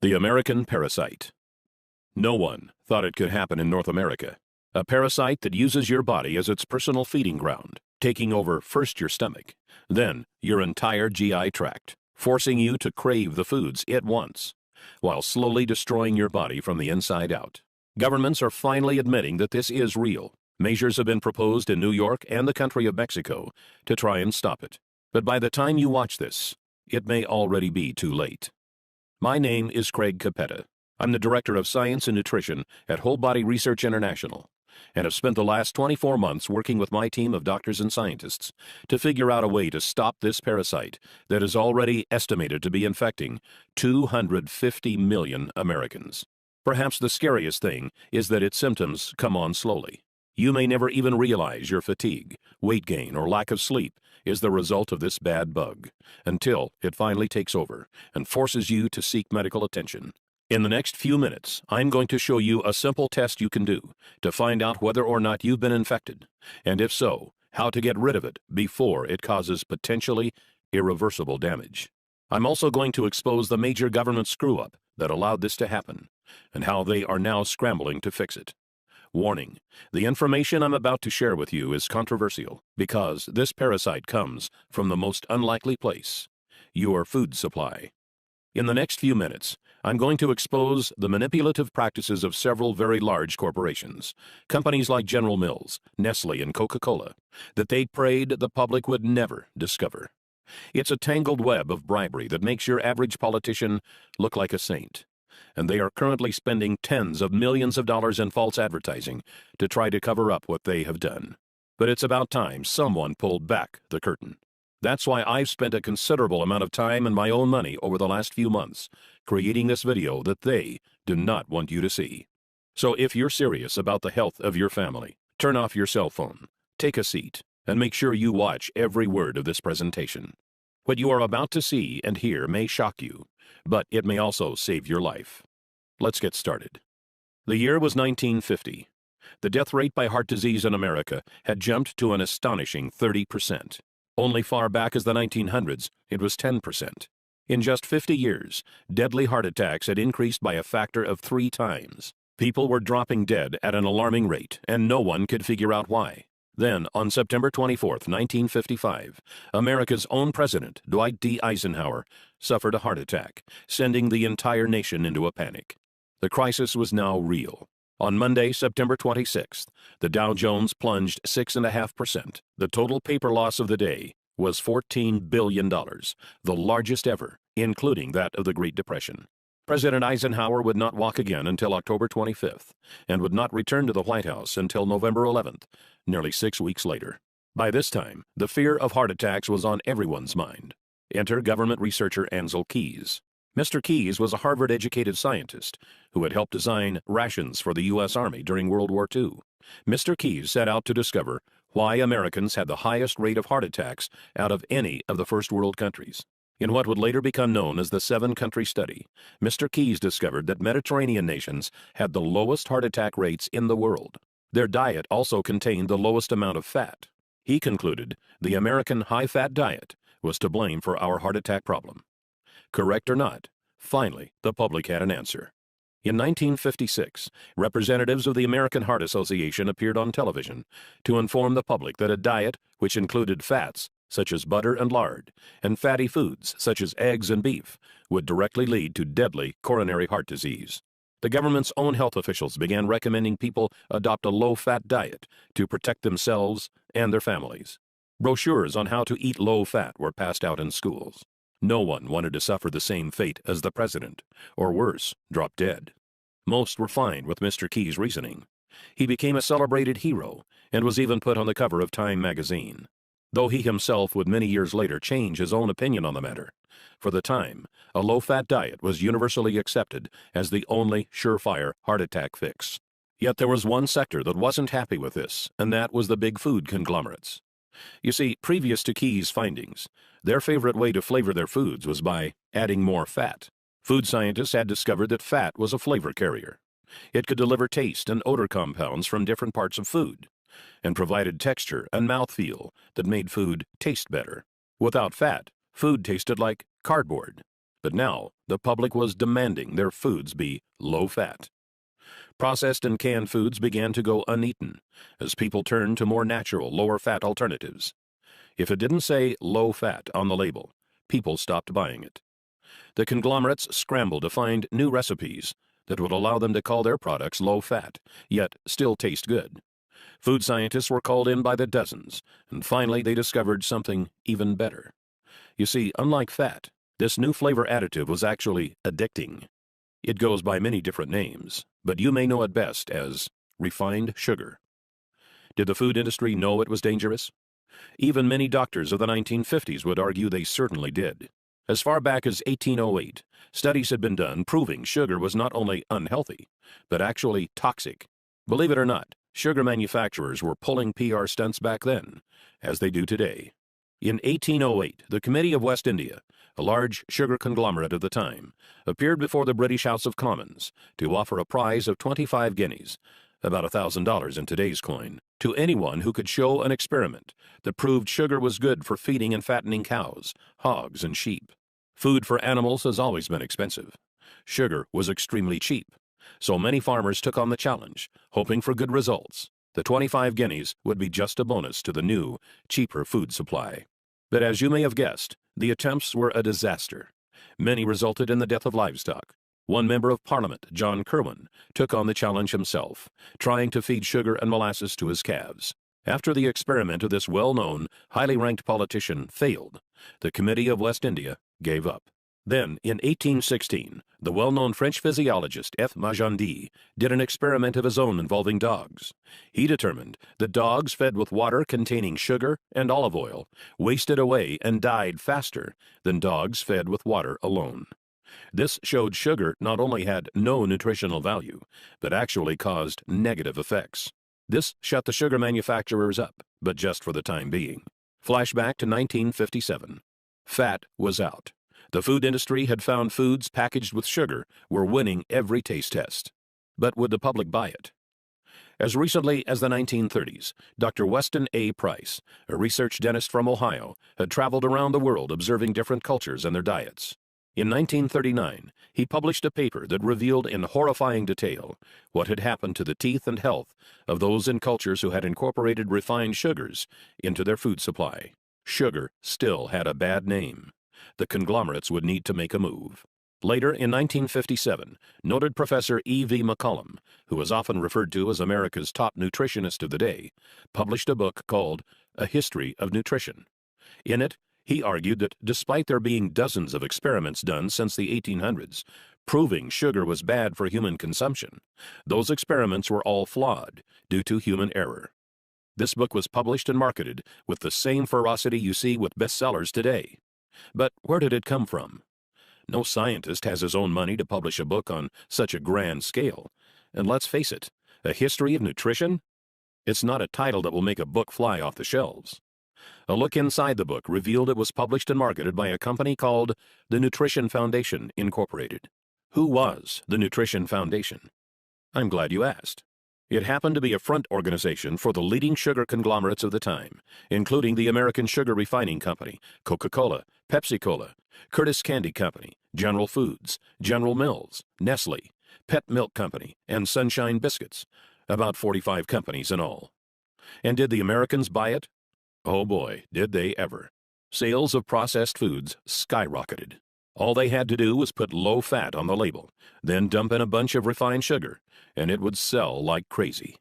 The American parasite. No one thought it could happen in North America. A parasite that uses your body as its personal feeding ground, taking over first your stomach, then your entire GI tract, forcing you to crave the foods it wants, while slowly destroying your body from the inside out. Governments are finally admitting that this is real. Measures have been proposed in New York and the country of Mexico to try and stop it. But by the time you watch this, it may already be too late. My name is Craig Capetta. I'm the Director of Science and Nutrition at Whole Body Research International, and have spent the last 24 months working with my team of doctors and scientists to figure out a way to stop this parasite that is already estimated to be infecting 250 million Americans. Perhaps the scariest thing is that its symptoms come on slowly. You may never even realize your fatigue, weight gain, or lack of sleep is the result of this bad bug, until it finally takes over and forces you to seek medical attention. In the next few minutes, I'm going to show you a simple test you can do to find out whether or not you've been infected, and if so, how to get rid of it before it causes potentially irreversible damage. I'm also going to expose the major government screw-up that allowed this to happen, and how they are now scrambling to fix it. Warning: the information I'm about to share with you is controversial because this parasite comes from the most unlikely place, your food supply. In the next few minutes, I'm going to expose the manipulative practices of several very large corporations, companies like General Mills, Nestle, and Coca-Cola, that they prayed the public would never discover. It's a tangled web of bribery that makes your average politician look like a saint, and they are currently spending tens of millions of dollars in false advertising to try to cover up what they have done. But it's about time someone pulled back the curtain. That's why I've spent a considerable amount of time and my own money over the last few months creating this video that they do not want you to see. So if you're serious about the health of your family, turn off your cell phone, take a seat, and make sure you watch every word of this presentation. What you are about to see and hear may shock you, but it may also save your life. Let's get started. The year was 1950. The death rate by heart disease in America had jumped to an astonishing 30%. Only far back as the 1900s, it was 10%. In just 50 years, deadly heart attacks had increased by a factor of 3 times. People were dropping dead at an alarming rate, and no one could figure out why. Then, on September 24, 1955, America's own president, Dwight D. Eisenhower, suffered a heart attack, sending the entire nation into a panic. The crisis was now real. On Monday, September 26th, the Dow Jones plunged 6.5%. The total paper loss of the day was $14 billion, the largest ever, including that of the Great Depression. President Eisenhower would not walk again until October 25th, and would not return to the White House until November 11th, nearly 6 weeks later. By this time, the fear of heart attacks was on everyone's mind. Enter government researcher Ansel Keys. Mr. Keys was a Harvard-educated scientist who had helped design rations for the U.S. Army during World War II. Mr. Keys set out to discover why Americans had the highest rate of heart attacks out of any of the first world countries. In what would later become known as the 7-country study, Mr. Keys discovered that Mediterranean nations had the lowest heart attack rates in the world. Their diet also contained the lowest amount of fat. He concluded the American high-fat diet was to blame for our heart attack problem. Correct or not, finally, the public had an answer. In 1956, representatives of the American Heart Association appeared on television to inform the public that a diet which included fats, such as butter and lard, and fatty foods, such as eggs and beef, would directly lead to deadly coronary heart disease. The government's own health officials began recommending people adopt a low-fat diet to protect themselves and their families. Brochures on how to eat low-fat were passed out in schools. No one wanted to suffer the same fate as the president, or worse, drop dead. Most were fine with Mr. Keys' reasoning. He became a celebrated hero and was even put on the cover of Time magazine, though he himself would many years later change his own opinion on the matter. For the time, a low-fat diet was universally accepted as the only surefire heart attack fix. Yet there was one sector that wasn't happy with this, and that was the big food conglomerates. You see, previous to Keys' findings, their favorite way to flavor their foods was by adding more fat. Food scientists had discovered that fat was a flavor carrier. It could deliver taste and odor compounds from different parts of food, and provided texture and mouthfeel that made food taste better. Without fat, food tasted like cardboard. But now, the public was demanding their foods be low-fat. Processed and canned foods began to go uneaten as people turned to more natural, lower-fat alternatives. If it didn't say low-fat on the label, people stopped buying it. The conglomerates scrambled to find new recipes that would allow them to call their products low-fat, yet still taste good. Food scientists were called in by the dozens, and finally they discovered something even better. You see, unlike fat, this new flavor additive was actually addicting. It goes by many different names, but you may know it best as refined sugar. Did the food industry know it was dangerous? Even many doctors of the 1950s would argue they certainly did. As far back as 1808, studies had been done proving sugar was not only unhealthy, but actually toxic. Believe it or not, sugar manufacturers were pulling PR stunts back then, as they do today. In 1808, the Committee of West India, a large sugar conglomerate of the time, appeared before the British House of Commons to offer a prize of 25 guineas, about $1,000 in today's coin, to anyone who could show an experiment that proved sugar was good for feeding and fattening cows, hogs, and sheep. Food for animals has always been expensive. Sugar was extremely cheap, so many farmers took on the challenge, hoping for good results. The 25 guineas would be just a bonus to the new, cheaper food supply. But as you may have guessed, the attempts were a disaster. Many resulted in the death of livestock. One member of Parliament, John Kirwan, took on the challenge himself, trying to feed sugar and molasses to his calves. After the experiment of this well-known, highly ranked politician failed, the Committee of West India gave up. Then, in 1816, the well-known French physiologist F. Magendie did an experiment of his own involving dogs. He determined that dogs fed with water containing sugar and olive oil wasted away and died faster than dogs fed with water alone. This showed sugar not only had no nutritional value, but actually caused negative effects. This shut the sugar manufacturers up, but just for the time being. Flashback to 1957. Fat was out. The food industry had found foods packaged with sugar were winning every taste test. But would the public buy it? As recently as the 1930s, Dr. Weston A. Price, a research dentist from Ohio, had traveled around the world observing different cultures and their diets. In 1939, he published a paper that revealed in horrifying detail what had happened to the teeth and health of those in cultures who had incorporated refined sugars into their food supply. Sugar still had a bad name. The conglomerates would need to make a move. Later, in 1957, noted Professor E.V. McCollum, who is often referred to as America's top nutritionist of the day, published a book called A History of Nutrition. In it, he argued that despite there being dozens of experiments done since the 1800s, proving sugar was bad for human consumption, those experiments were all flawed due to human error. This book was published and marketed with the same ferocity you see with bestsellers today. But where did it come from? No scientist has his own money to publish a book on such a grand scale. And let's face it, A History of Nutrition? It's not a title that will make a book fly off the shelves. A look inside the book revealed it was published and marketed by a company called the Nutrition Foundation, Incorporated. Who was the Nutrition Foundation? I'm glad you asked. It happened to be a front organization for the leading sugar conglomerates of the time, including the American Sugar Refining Company, Coca-Cola, Pepsi-Cola, Curtis Candy Company, General Foods, General Mills, Nestle, Pet Milk Company, and Sunshine Biscuits, about 45 companies in all. And did the Americans buy it? Oh boy, did they ever. Sales of processed foods skyrocketed. All they had to do was put low fat on the label, then dump in a bunch of refined sugar, and it would sell like crazy.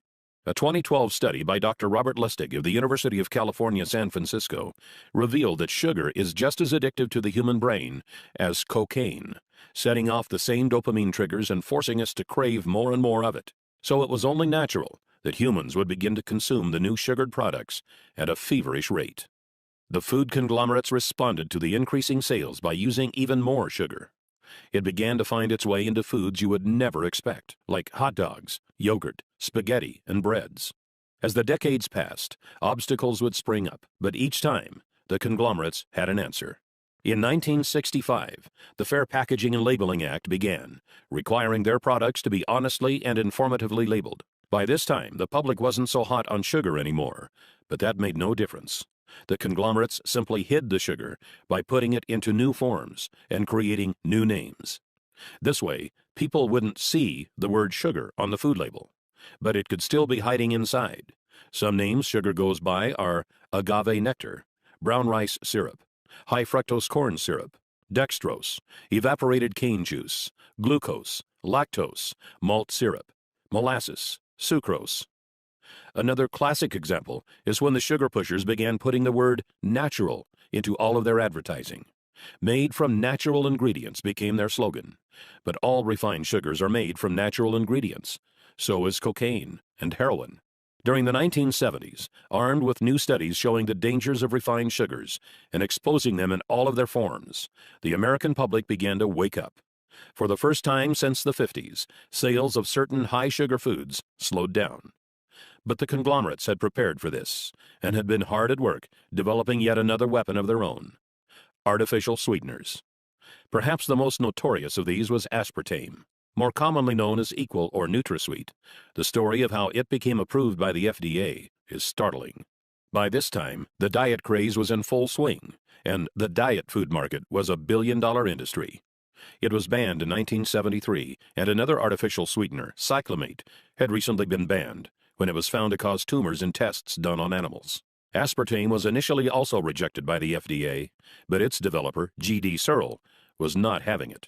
A 2012 study by Dr. Robert Lustig of the University of California, San Francisco, revealed that sugar is just as addictive to the human brain as cocaine, setting off the same dopamine triggers and forcing us to crave more and more of it. So it was only natural that humans would begin to consume the new sugared products at a feverish rate. The food conglomerates responded to the increasing sales by using even more sugar. It began to find its way into foods you would never expect, like hot dogs, yogurt, spaghetti, and breads. As the decades passed, obstacles would spring up, but each time, the conglomerates had an answer. In 1965, the Fair Packaging and Labeling Act began, requiring their products to be honestly and informatively labeled. By this time, the public wasn't so hot on sugar anymore, but that made no difference. The conglomerates simply hid the sugar by putting it into new forms and creating new names. This way, people wouldn't see the word sugar on the food label, but it could still be hiding inside. Some names sugar goes by are agave nectar, brown rice syrup, high fructose corn syrup, dextrose, evaporated cane juice, glucose, lactose, malt syrup, molasses, sucrose. Another classic example is when the sugar pushers began putting the word natural into all of their advertising. Made from natural ingredients became their slogan, but all refined sugars are made from natural ingredients. So is cocaine and heroin. During the 1970s, armed with new studies showing the dangers of refined sugars and exposing them in all of their forms, the American public began to wake up. For the first time since the 50s, sales of certain high-sugar foods slowed down. But the conglomerates had prepared for this and had been hard at work developing yet another weapon of their own: artificial sweeteners. Perhaps the most notorious of these was aspartame, more commonly known as equal or NutraSweet. The story of how it became approved by the FDA is startling. By this time, the diet craze was in full swing, and the diet food market was a billion-dollar industry. It was banned in 1973, and another artificial sweetener, cyclamate, had recently been banned when it was found to cause tumors in tests done on animals. Aspartame was initially also rejected by the FDA, but its developer, Searle, was not having it.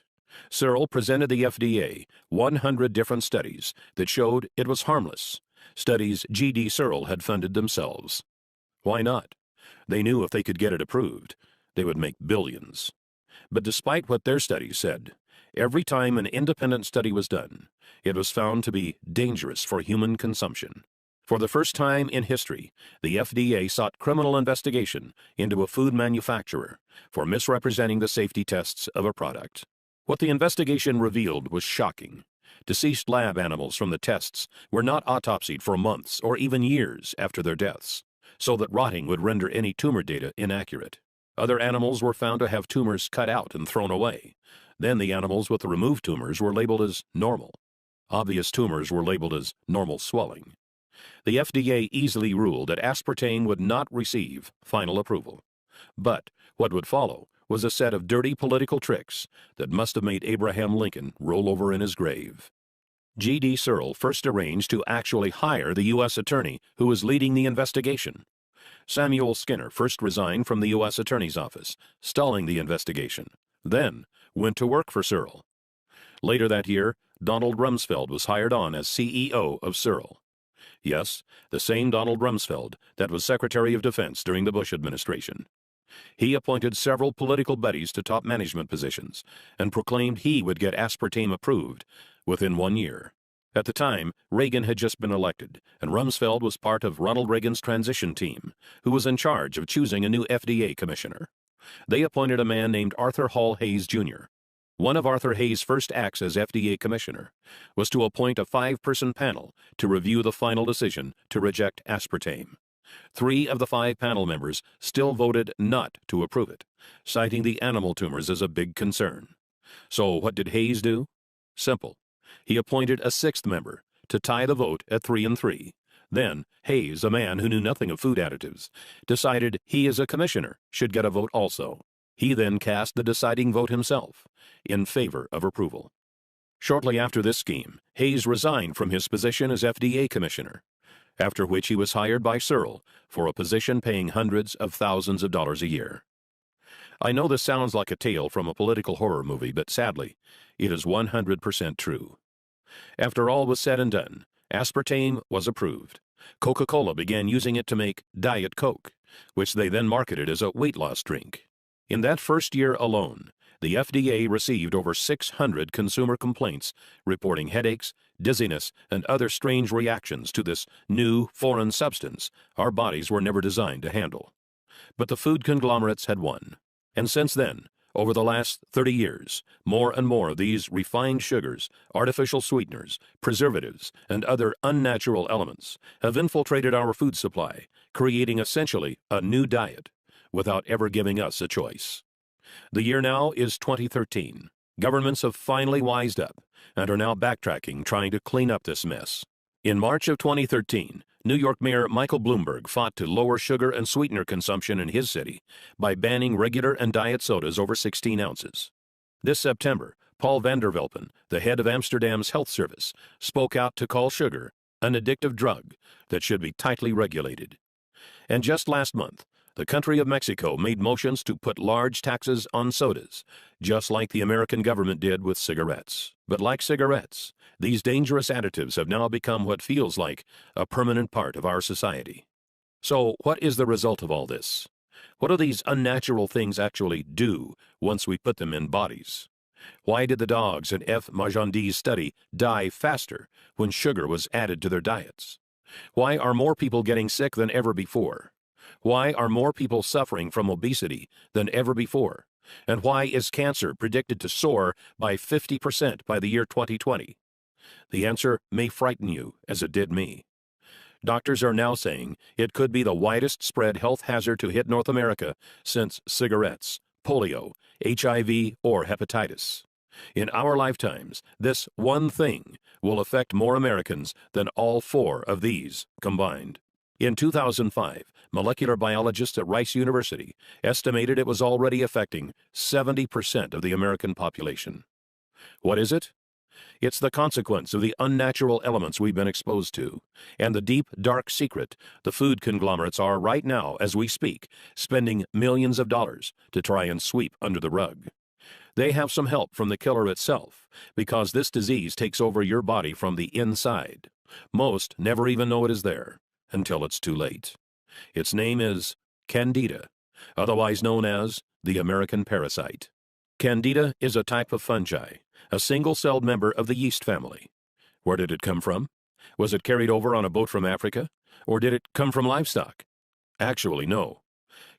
Searle presented the FDA 100 different studies that showed it was harmless, studies Searle had funded themselves. Why not? They knew if they could get it approved, they would make billions. But despite what their studies said, every time an independent study was done, it was found to be dangerous for human consumption. For the first time in history, the FDA sought criminal investigation into a food manufacturer for misrepresenting the safety tests of a product. What the investigation revealed was shocking. Deceased lab animals from the tests were not autopsied for months or even years after their deaths, so that rotting would render any tumor data inaccurate. Other animals were found to have tumors cut out and thrown away. Then the animals with the removed tumors were labeled as normal. Obvious tumors were labeled as normal swelling. The FDA easily ruled that aspartame would not receive final approval. But what would follow was a set of dirty political tricks that must have made Abraham Lincoln roll over in his grave. Searle first arranged to actually hire the U.S. attorney who was leading the investigation. Samuel Skinner first resigned from the U.S. Attorney's office, stalling the investigation, then went to work for Searle. Later that year, Donald Rumsfeld was hired on as CEO of Searle. Yes, the same Donald Rumsfeld that was Secretary of Defense during the Bush administration. He appointed several political buddies to top management positions and proclaimed he would get aspartame approved within 1 year. At the time, Reagan had just been elected, and Rumsfeld was part of Ronald Reagan's transition team, who was in charge of choosing a new FDA commissioner. They appointed a man named Arthur Hall Hayes, Jr. One of Arthur Hayes' first acts as FDA commissioner was to appoint a 5-person panel to review the final decision to reject aspartame. 3 of the 5 panel members still voted not to approve it, citing the animal tumors as a big concern. So what did Hayes do? Simple. He appointed a 6th member to tie the vote at 3-3. Then Hayes, a man who knew nothing of food additives, decided he as a commissioner should get a vote also. He then cast the deciding vote himself, in favor of approval. Shortly after this scheme, Hayes resigned from his position as FDA commissioner, after which he was hired by Searle for a position paying hundreds of thousands of dollars a year. I know this sounds like a tale from a political horror movie, but sadly, it is 100% true. After all was said and done, aspartame was approved. Coca-Cola began using it to make Diet Coke, which they then marketed as a weight loss drink. In that first year alone, the FDA received over 600 consumer complaints reporting headaches, dizziness, and other strange reactions to this new, foreign substance our bodies were never designed to handle. But the food conglomerates had won. And since then, over the last 30 years, more and more of these refined sugars, artificial sweeteners, preservatives, and other unnatural elements have infiltrated our food supply, creating essentially a new diet, without ever giving us a choice. The year now is 2013. Governments have finally wised up and are now backtracking, trying to clean up this mess. In March of 2013, New York Mayor Michael Bloomberg fought to lower sugar and sweetener consumption in his city by banning regular and diet sodas over 16 ounces. This September, Paul van der Velpen, the head of Amsterdam's health service, spoke out to call sugar an addictive drug that should be tightly regulated. And just last month, the country of Mexico made motions to put large taxes on sodas, just like the American government did with cigarettes. But like cigarettes, these dangerous additives have now become what feels like a permanent part of our society. So, what is the result of all this? What do these unnatural things actually do once we put them in bodies? Why did the dogs in F. Magendie's study die faster when sugar was added to their diets? Why are more people getting sick than ever before? Why are more people suffering from obesity than ever before? And why is cancer predicted to soar by 50% by the year 2020? The answer may frighten you, as it did me. Doctors are now saying it could be the widest spread health hazard to hit North America since cigarettes, polio, HIV, or hepatitis. In our lifetimes, this one thing will affect more Americans than all four of these combined. In 2005, molecular biologists at Rice University estimated it was already affecting 70% of the American population. What is it? It's the consequence of the unnatural elements we've been exposed to, and the deep, dark secret the food conglomerates are right now, as we speak, spending millions of dollars to try and sweep under the rug. They have some help from the killer itself, because this disease takes over your body from the inside. Most never even know it is there, until it's too late. Its name is Candida, otherwise known as the American parasite. Candida is a type of fungi, a single-celled member of the yeast family. Where did it come from? Was it carried over on a boat from Africa? Or did it come from livestock? Actually, no.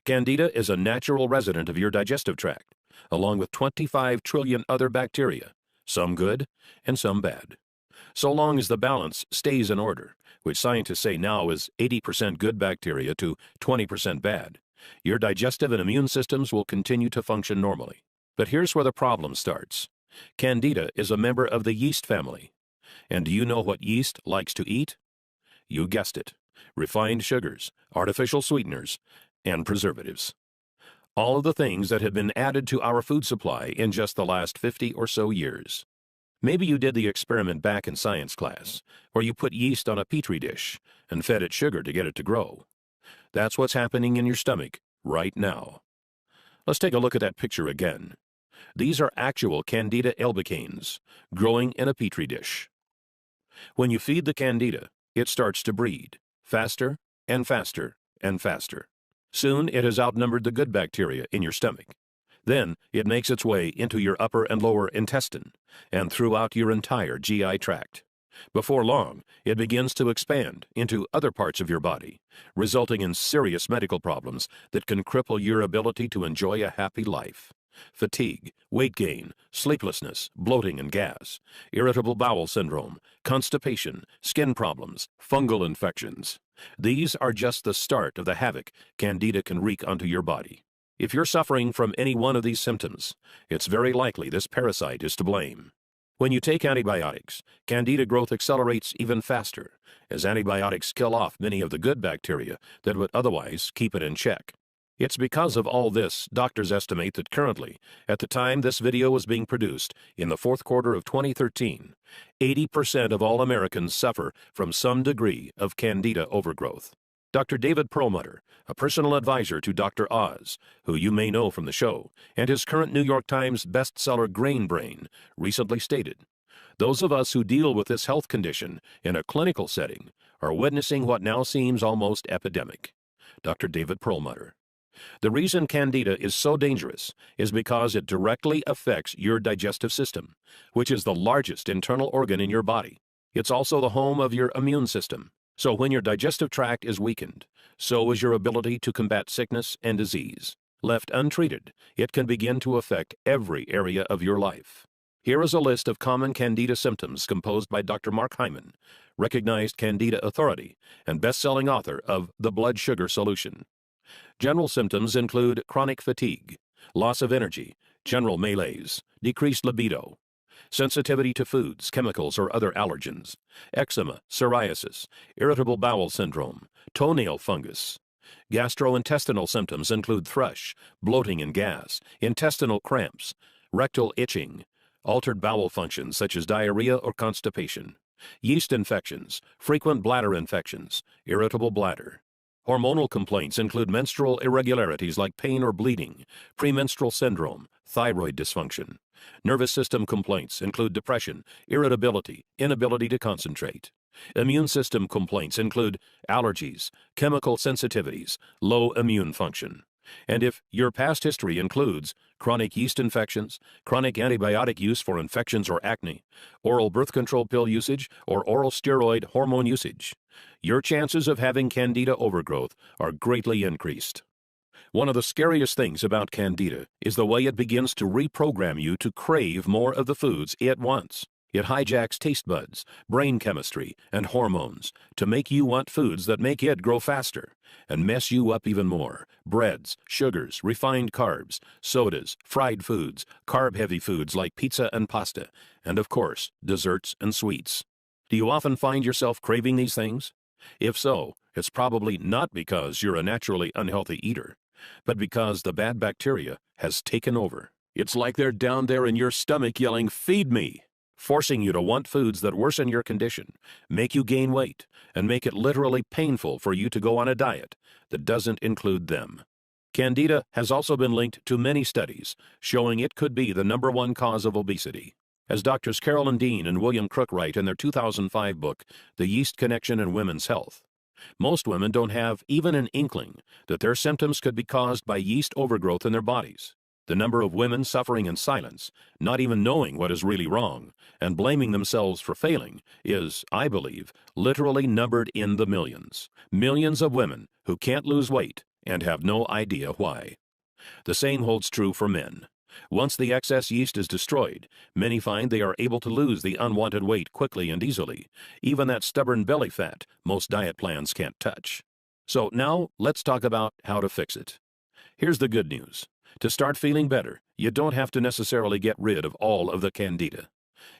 Candida is a natural resident of your digestive tract, along with 25 trillion other bacteria, some good and some bad. So long as the balance stays in order, which scientists say now is 80% good bacteria to 20% bad, your digestive and immune systems will continue to function normally. But here's where the problem starts. Candida is a member of the yeast family. And do you know what yeast likes to eat? You guessed it. Refined sugars, artificial sweeteners, and preservatives. All of the things that have been added to our food supply in just the last 50 or so years. Maybe you did the experiment back in science class, where you put yeast on a petri dish and fed it sugar to get it to grow. That's what's happening in your stomach right now. Let's take a look at that picture again. These are actual Candida albicans growing in a petri dish. When you feed the Candida, it starts to breed, faster and faster and faster. Soon it has outnumbered the good bacteria in your stomach. Then it makes its way into your upper and lower intestine and throughout your entire GI tract. Before long, it begins to expand into other parts of your body, resulting in serious medical problems that can cripple your ability to enjoy a happy life. Fatigue, weight gain, sleeplessness, bloating and gas, irritable bowel syndrome, constipation, skin problems, fungal infections. These are just the start of the havoc Candida can wreak onto your body. If you're suffering from any one of these symptoms, it's very likely this parasite is to blame. When you take antibiotics, Candida growth accelerates even faster, as antibiotics kill off many of the good bacteria that would otherwise keep it in check. It's because of all this, doctors estimate that currently, at the time this video was being produced, in the fourth quarter of 2013, 80% of all Americans suffer from some degree of Candida overgrowth. Dr. David Perlmutter, a personal advisor to Dr. Oz, who you may know from the show, and his current New York Times bestseller Grain Brain, recently stated, "Those of us who deal with this health condition in a clinical setting are witnessing what now seems almost epidemic." Dr. David Perlmutter. The reason Candida is so dangerous is because it directly affects your digestive system, which is the largest internal organ in your body. It's also the home of your immune system. So when your digestive tract is weakened, so is your ability to combat sickness and disease. Left untreated, it can begin to affect every area of your life. Here is a list of common Candida symptoms composed by Dr. Mark Hyman, recognized Candida authority and best-selling author of The Blood Sugar Solution. General symptoms include chronic fatigue, loss of energy, general malaise, decreased libido. sensitivity to foods, chemicals, or other allergens, eczema, psoriasis, irritable bowel syndrome, toenail fungus. Gastrointestinal symptoms include thrush, bloating and gas, intestinal cramps, rectal itching, altered bowel functions such as diarrhea or constipation, yeast infections, frequent bladder infections, irritable bladder. Hormonal complaints include menstrual irregularities like pain or bleeding, premenstrual syndrome, thyroid dysfunction. Nervous system complaints include depression, irritability, inability to concentrate. Immune system complaints include allergies, chemical sensitivities, low immune function. And if your past history includes chronic yeast infections, chronic antibiotic use for infections or acne, oral birth control pill usage, or oral steroid hormone usage, your chances of having candida overgrowth are greatly increased. One of the scariest things about candida is the way it begins to reprogram you to crave more of the foods it wants. It hijacks taste buds, brain chemistry, and hormones to make you want foods that make it grow faster and mess you up even more. Breads, sugars, refined carbs, sodas, fried foods, carb-heavy foods like pizza and pasta, and of course, desserts and sweets. Do you often find yourself craving these things? If so, it's probably not because you're a naturally unhealthy eater, but because the bad bacteria has taken over. It's like they're down there in your stomach yelling, "Feed me!" forcing you to want foods that worsen your condition, make you gain weight, and make it literally painful for you to go on a diet that doesn't include them. Candida has also been linked to many studies showing it could be the #1 cause of obesity. As Doctors Carolyn Dean and William Crook write in their 2005 book, The Yeast Connection in Women's Health, most women don't have even an inkling that their symptoms could be caused by yeast overgrowth in their bodies. The number of women suffering in silence, not even knowing what is really wrong, and blaming themselves for failing is, I believe, literally numbered in the millions. Millions of women who can't lose weight and have no idea why. The same holds true for men. Once the excess yeast is destroyed, many find they are able to lose the unwanted weight quickly and easily, even that stubborn belly fat most diet plans can't touch. So now let's talk about how to fix it. Here's the good news. To start feeling better, you don't have to necessarily get rid of all of the candida.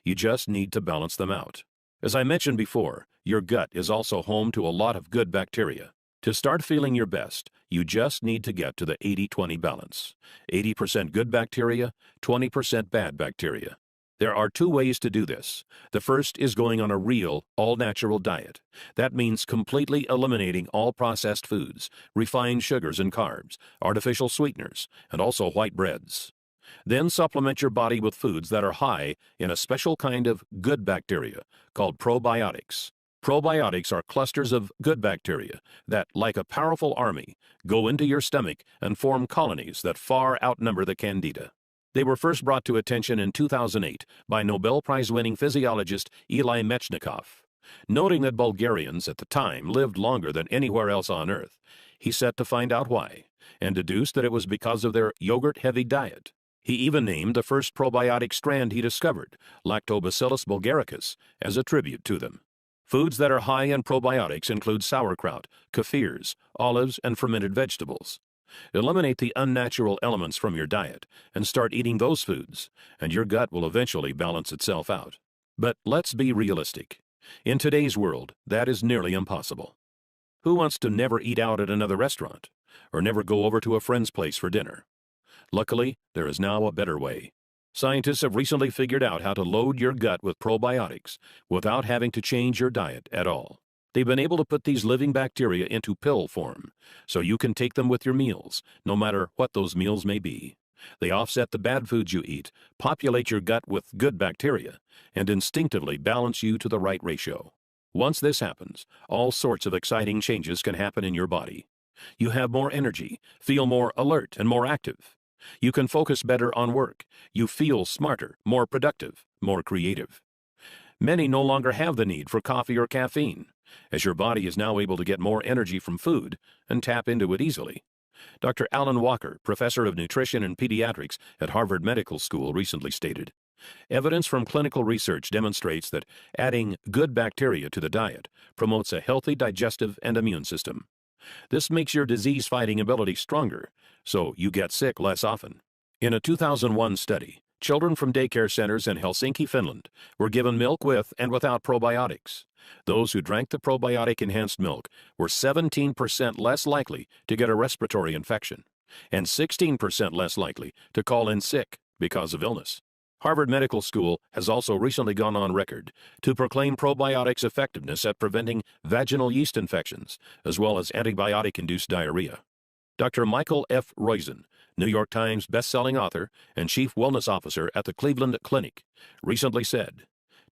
You just need to balance them out. As I mentioned before, your gut is also home to a lot of good bacteria. To start feeling your best, you just need to get to the 80-20 balance. 80% good bacteria, 20% bad bacteria. There are two ways to do this. The first is going on a real, all-natural diet. That means completely eliminating all processed foods, refined sugars and carbs, artificial sweeteners, and also white breads. Then supplement your body with foods that are high in a special kind of good bacteria called probiotics. Probiotics are clusters of good bacteria that, like a powerful army, go into your stomach and form colonies that far outnumber the candida. They were first brought to attention in 2008 by Nobel Prize-winning physiologist Eli Mechnikov. Noting that Bulgarians at the time lived longer than anywhere else on Earth, he set to find out why, and deduced that it was because of their yogurt-heavy diet. He even named the first probiotic strand he discovered, Lactobacillus bulgaricus, as a tribute to them. Foods that are high in probiotics include sauerkraut, kefirs, olives, and fermented vegetables. Eliminate the unnatural elements from your diet and start eating those foods, and your gut will eventually balance itself out. But let's be realistic. In today's world, that is nearly impossible. Who wants to never eat out at another restaurant, or never go over to a friend's place for dinner? Luckily, there is now a better way. Scientists have recently figured out how to load your gut with probiotics without having to change your diet at all. They've been able to put these living bacteria into pill form, so you can take them with your meals, no matter what those meals may be. They offset the bad foods you eat, populate your gut with good bacteria, and instinctively balance you to the right ratio. Once this happens, all sorts of exciting changes can happen in your body. You have more energy, feel more alert and more active. You can focus better on work. You feel smarter, more productive, more creative. Many no longer have the need for coffee or caffeine, as your body is now able to get more energy from food and tap into it easily. Dr. Alan Walker, professor of nutrition and pediatrics at Harvard Medical School, recently stated, "Evidence from clinical research demonstrates that adding good bacteria to the diet promotes a healthy digestive and immune system. This makes your disease-fighting ability stronger, so you get sick less often." In a 2001 study, Children from daycare centers in Helsinki, Finland, were given milk with and without probiotics. Those who drank the probiotic-enhanced milk were 17% less likely to get a respiratory infection and 16% less likely to call in sick because of illness. Harvard Medical School has also recently gone on record to proclaim probiotics' effectiveness at preventing vaginal yeast infections, as well as antibiotic-induced diarrhea. Dr. Michael F. Roizen, New York Times best-selling author and chief wellness officer at the Cleveland Clinic, recently said,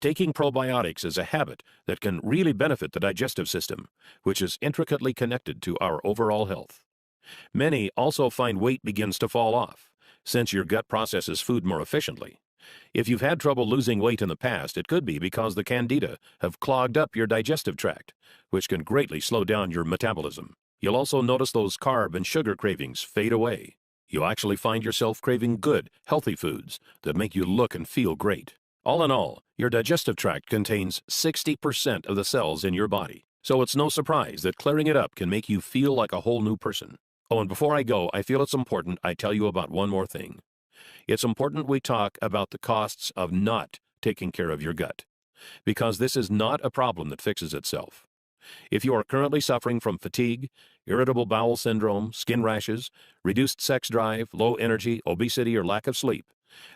"Taking probiotics is a habit that can really benefit the digestive system, which is intricately connected to our overall health." Many also find weight begins to fall off, since your gut processes food more efficiently. If you've had trouble losing weight in the past, it could be because the candida have clogged up your digestive tract, which can greatly slow down your metabolism. You'll also notice those carb and sugar cravings fade away. You'll actually find yourself craving good, healthy foods that make you look and feel great. All in all, your digestive tract contains 60% of the cells in your body, so it's no surprise that clearing it up can make you feel like a whole new person. Oh, and before I go, I feel it's important I tell you about one more thing. It's important we talk about the costs of not taking care of your gut, because this is not a problem that fixes itself. If you are currently suffering from fatigue, irritable bowel syndrome, skin rashes, reduced sex drive, low energy, obesity, or lack of sleep,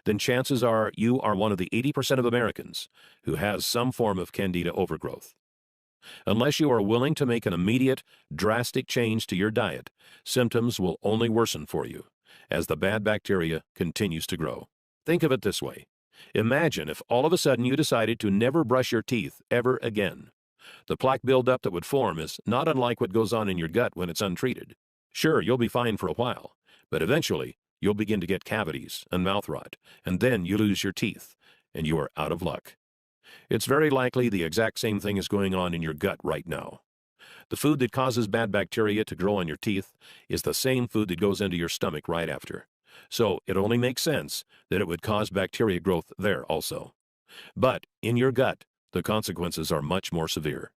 then chances are you are one of the 80% of Americans who has some form of candida overgrowth. Unless you are willing to make an immediate, drastic change to your diet, symptoms will only worsen for you as the bad bacteria continues to grow. Think of it this way. Imagine if all of a sudden you decided to never brush your teeth ever again. The plaque buildup that would form is not unlike what goes on in your gut when it's untreated. Sure, you'll be fine for a while, but eventually you'll begin to get cavities and mouth rot, and then you lose your teeth, and you are out of luck. It's very likely the exact same thing is going on in your gut right now. The food that causes bad bacteria to grow on your teeth is the same food that goes into your stomach right after. So it only makes sense that it would cause bacteria growth there also. But in your gut, the consequences are much more severe.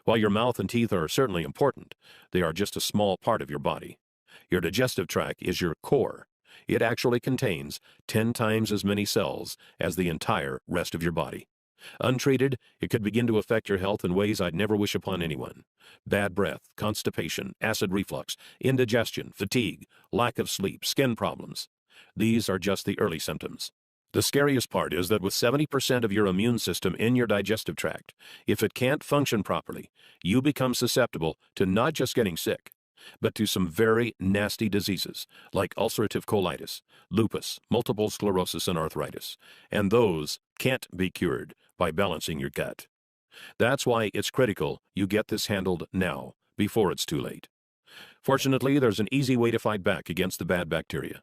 While your mouth and teeth are certainly important, they are just a small part of your body. Your digestive tract is your core. It actually contains 10 times as many cells as the entire rest of your body. Untreated, it could begin to affect your health in ways I'd never wish upon anyone. Bad breath, constipation, acid reflux, indigestion, fatigue, lack of sleep, skin problems. These are just the early symptoms. The scariest part is that with 70% of your immune system in your digestive tract, if it can't function properly, you become susceptible to not just getting sick, but to some very nasty diseases like ulcerative colitis, lupus, multiple sclerosis, and arthritis. And those can't be cured by balancing your gut. That's why it's critical you get this handled now, before it's too late. Fortunately, there's an easy way to fight back against the bad bacteria.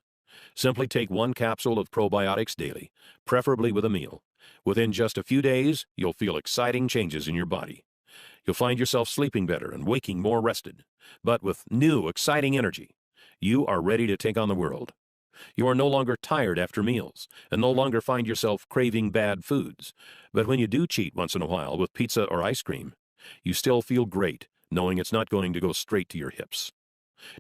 Simply take 1 capsule of probiotics daily, preferably with a meal. Within just a few days, you'll feel exciting changes in your body. You'll find yourself sleeping better and waking more rested, but with new, exciting energy. You are ready to take on the world. You are no longer tired after meals and no longer find yourself craving bad foods. But when you do cheat once in a while with pizza or ice cream, you still feel great knowing it's not going to go straight to your hips.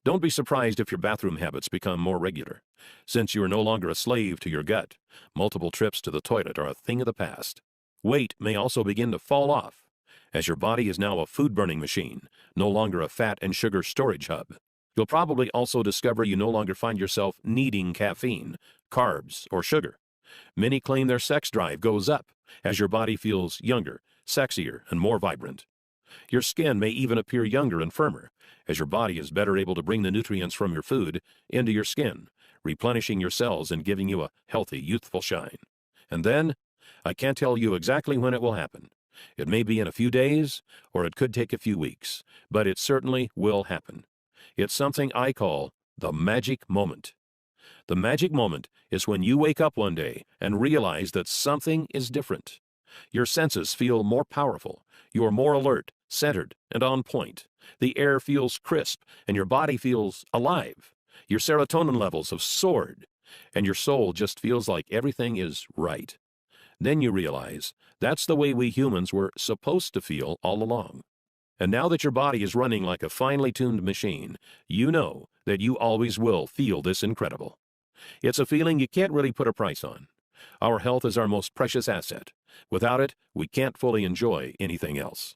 Don't be surprised if your bathroom habits become more regular. Since you are no longer a slave to your gut, multiple trips to the toilet are a thing of the past. Weight may also begin to fall off, as your body is now a food-burning machine, no longer a fat and sugar storage hub. You'll probably also discover you no longer find yourself needing caffeine, carbs, or sugar. Many claim their sex drive goes up as your body feels younger, sexier, and more vibrant. Your skin may even appear younger and firmer, as your body is better able to bring the nutrients from your food into your skin, replenishing your cells and giving you a healthy, youthful shine. And then, I can't tell you exactly when it will happen. It may be in a few days, or it could take a few weeks, but it certainly will happen. It's something I call the magic moment. The magic moment is when you wake up one day and realize that something is different. Your senses feel more powerful. You are more alert, centered, and on point. The air feels crisp, and your body feels alive. Your serotonin levels have soared, and your soul just feels like everything is right. Then you realize that's the way we humans were supposed to feel all along. And now that your body is running like a finely tuned machine, you know that you always will feel this incredible. It's a feeling you can't really put a price on. Our health is our most precious asset. Without it, we can't fully enjoy anything else.